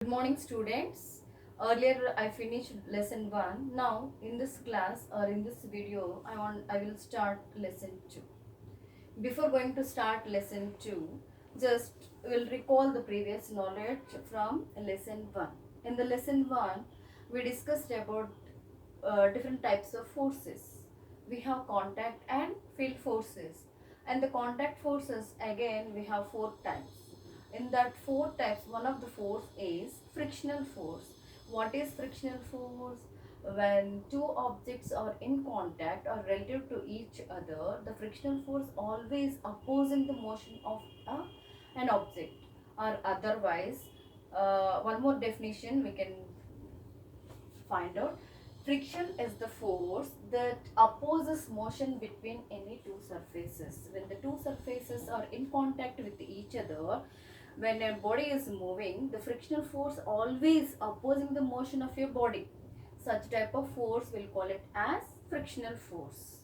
Good morning, students. Earlier I finished lesson 1. Now in this class or in this video I will start lesson 2. Before going to start lesson 2, just will recall the previous knowledge from lesson 1. In the lesson 1 we discussed about different types of forces. We have contact and field forces, and the contact forces again we have four types. In that four types, one of the force is frictional force. What is frictional force? When two objects are in contact or relative to each other, the frictional force always opposing the motion of an object, or otherwise, one more definition we can find out. Friction is the force that opposes motion between any two surfaces. When the two surfaces are in contact with each other, when a body is moving, the frictional force always opposing the motion of your body. Such type of force we'll call it as frictional force.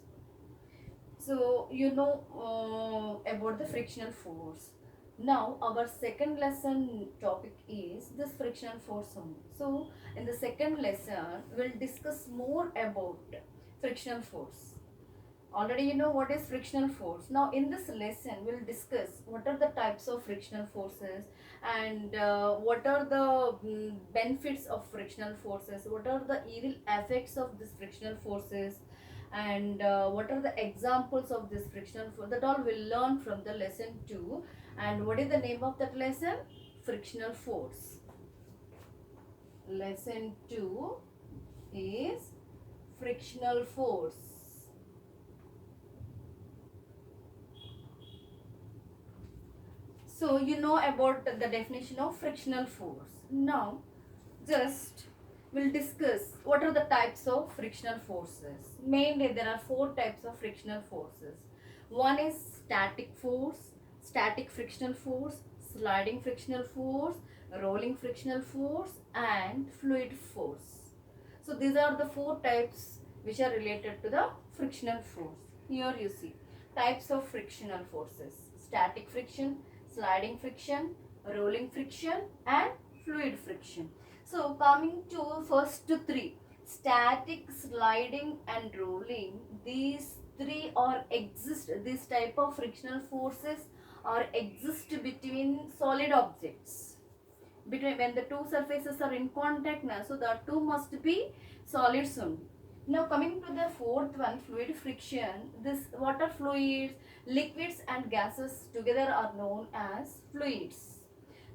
So you know about the frictional force. Now our second lesson topic is this frictional force only. So in the second lesson we'll discuss more about frictional force. Already you know what is frictional force. Now in this lesson we'll discuss what are the types of frictional forces, and what are the benefits of frictional forces, what are the evil effects of these frictional forces, and what are the examples of this frictional force. That all we'll learn from the lesson 2. And what is the name of that lesson? Frictional force. Lesson 2 is frictional force. So you know about the definition of frictional force. Now just we'll discuss what are the types of frictional forces. Mainly there are four types of frictional forces. One is static force, static frictional force, sliding frictional force, rolling frictional force, and fluid force. So these are the four types which are related to the frictional force. Here you see types of frictional forces: static friction, sliding friction, rolling friction, and fluid friction. So coming to first three, static, sliding, and rolling, these three are exist. This type of frictional forces are exist between solid objects. Between when the two surfaces are in contact now, so the two must be solids only. Now coming to the fourth one, fluid friction. This water fluids, liquids and gases together are known as fluids.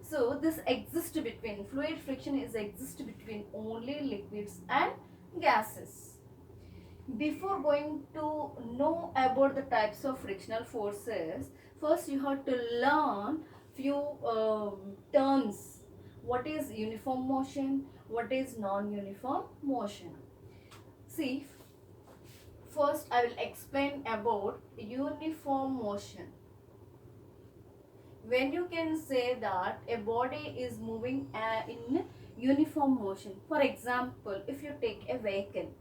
So this exists between, fluid friction is exist between only liquids and gases. Before going to know about the types of frictional forces, first you have to learn few terms. What is uniform motion? What is non-uniform motion? See, first I will explain about uniform motion. When you can say that a body is moving in uniform motion. For example, if you take a vehicle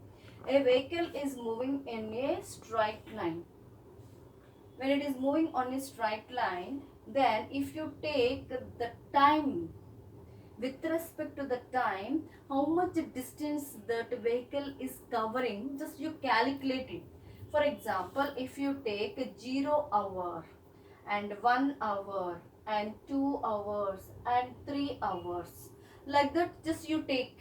is moving in a straight line. When it is moving on a straight line, then if you take the time, with respect to the time, how much distance that vehicle is covering, just you calculate it. For example, if you take 0 hour and 1 hour and 2 hours and 3 hours, like that just you take,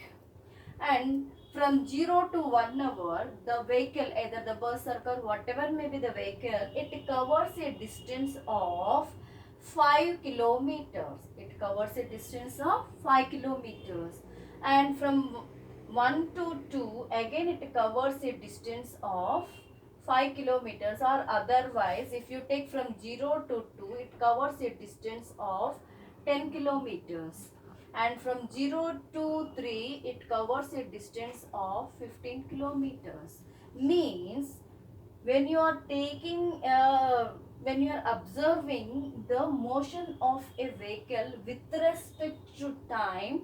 and from 0 to 1 hour the vehicle, either the bus or car, whatever may be the vehicle, it covers a distance of 5 kilometers. It covers a distance of 5 kilometers. And from 1 to 2 again it covers a distance of 5 kilometers, or otherwise if you take from 0 to 2 it covers a distance of 10 kilometers, and from 0 to 3 it covers a distance of 15 kilometers. Means when you are taking when you are observing the motion of a vehicle with respect to time,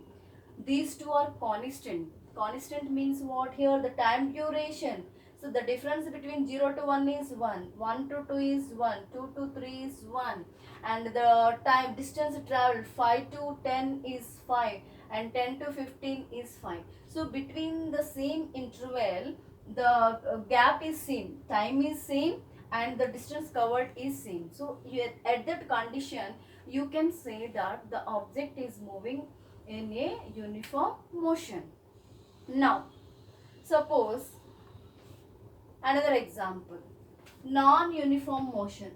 these two are constant. Constant means what? Here the time duration. So the difference between 0 to 1 is 1, 1 to 2 is 1, 2 to 3 is 1, and the time distance traveled 5 to 10 is 5, and 10 to 15 is 5. So between the same interval, the gap is same, time is same, and the distance covered is same. So at that condition, you can say that the object is moving in a uniform motion. Now, suppose another example, non-uniform motion.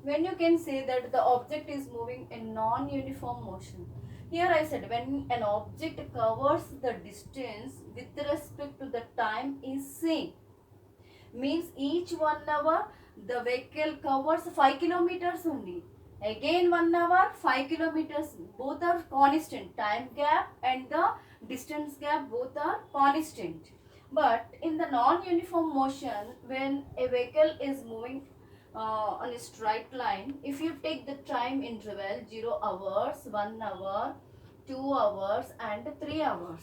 When you can say that the object is moving in non-uniform motion. Here I said when an object covers the distance with respect to the time is same. Means each 1 hour the vehicle covers 5 kilometers only. Again 1 hour 5 kilometers. Both are constant. Time gap and the distance gap both are constant. But in the non-uniform motion, when a vehicle is moving on a straight line, if you take the time interval 0 hours, 1 hour, 2 hours and 3 hours.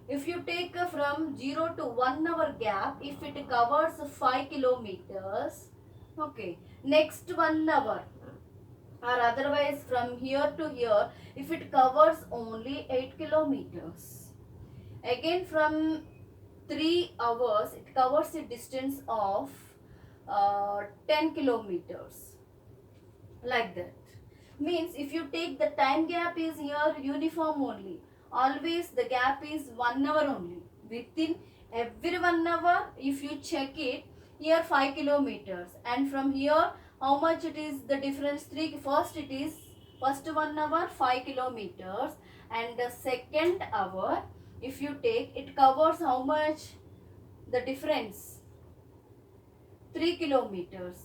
If you take from 0 to 1 hour gap, if it covers 5 kilometers, okay, next 1 hour or otherwise from here to here, if it covers only 8 kilometers. Again from 3 hours, it covers a distance of 10 kilometers, like that. Means if you take the time gap is here uniform only, always the gap is 1 hour only. Within every 1 hour, if you check it, here 5 kilometers, and from here how much it is the difference? 3. First it is first 1 hour 5 kilometers, and the second hour if you take, it covers how much? The difference 3 kilometers,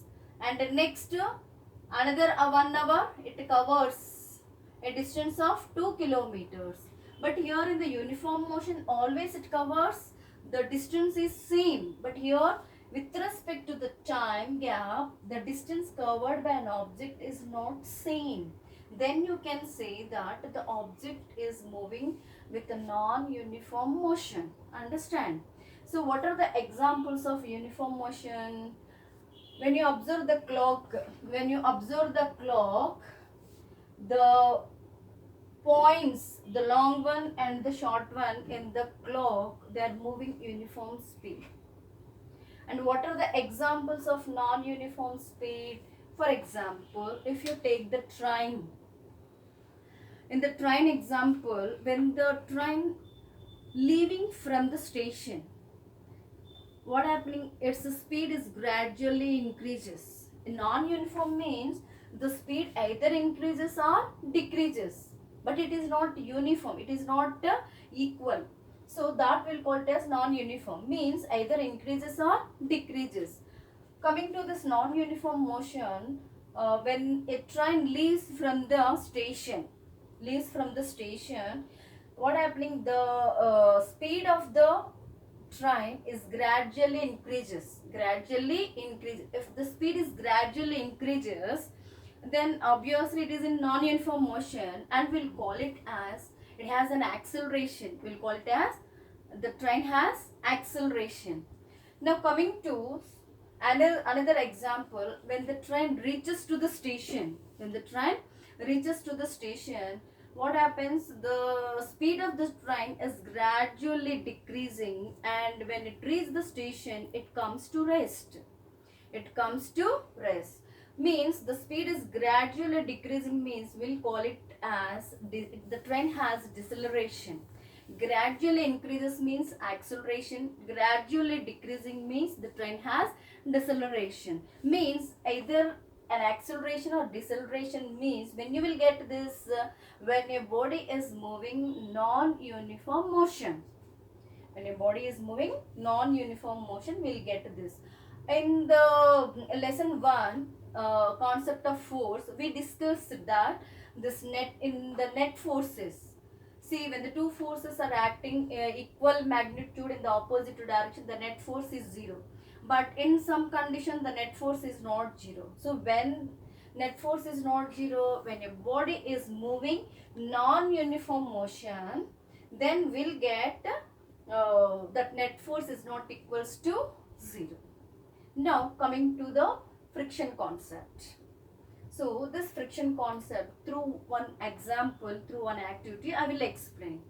and the next another 1 hour it covers a distance of 2 kilometers. But here in the uniform motion always it covers the distance is same, but here with respect to the time gap the distance covered by an object is not same. Then you can say that the object is moving with a non-uniform motion. Understand? So what are the examples of uniform motion? When you observe the clock, the points, the long one and the short one in the clock, they are moving uniform speed. And what are the examples of non-uniform speed? For example, if you take the train, in the train example, when the train leaving from the station, what happening? Its speed is gradually increases. Non-uniform means the speed either increases or decreases, but it is not uniform, it is not equal. So that will call it as non-uniform, means either increases or decreases. Coming to this non-uniform motion, when a train leaves from the station, what happening? The speed of the train is gradually increases. If the speed is gradually increases, then obviously it is in non-uniform motion, and we'll call it as it has an acceleration. We'll call it as the train has acceleration. Now coming to another example, when the train reaches to the station, what happens? The speed of the train is gradually decreasing, and when it reaches the station, it comes to rest. Means the speed is gradually decreasing, means we'll call it as the train has deceleration. Gradually increases means acceleration, gradually decreasing means the train has deceleration. Means either an acceleration or deceleration, means when you will get this when your body is moving non-uniform motion. When your body is moving non-uniform motion, we'll get this. In the lesson 1, concept of force, we discussed that this net forces. See, when the two forces are acting equal magnitude in the opposite direction, the net force is 0. But in some condition, the net force is not 0. So when net force is not 0, when your body is moving non-uniform motion, then we'll get that net force is not equals to 0. Now coming to the friction concept. So this friction concept, through one example, through one activity, I will explain.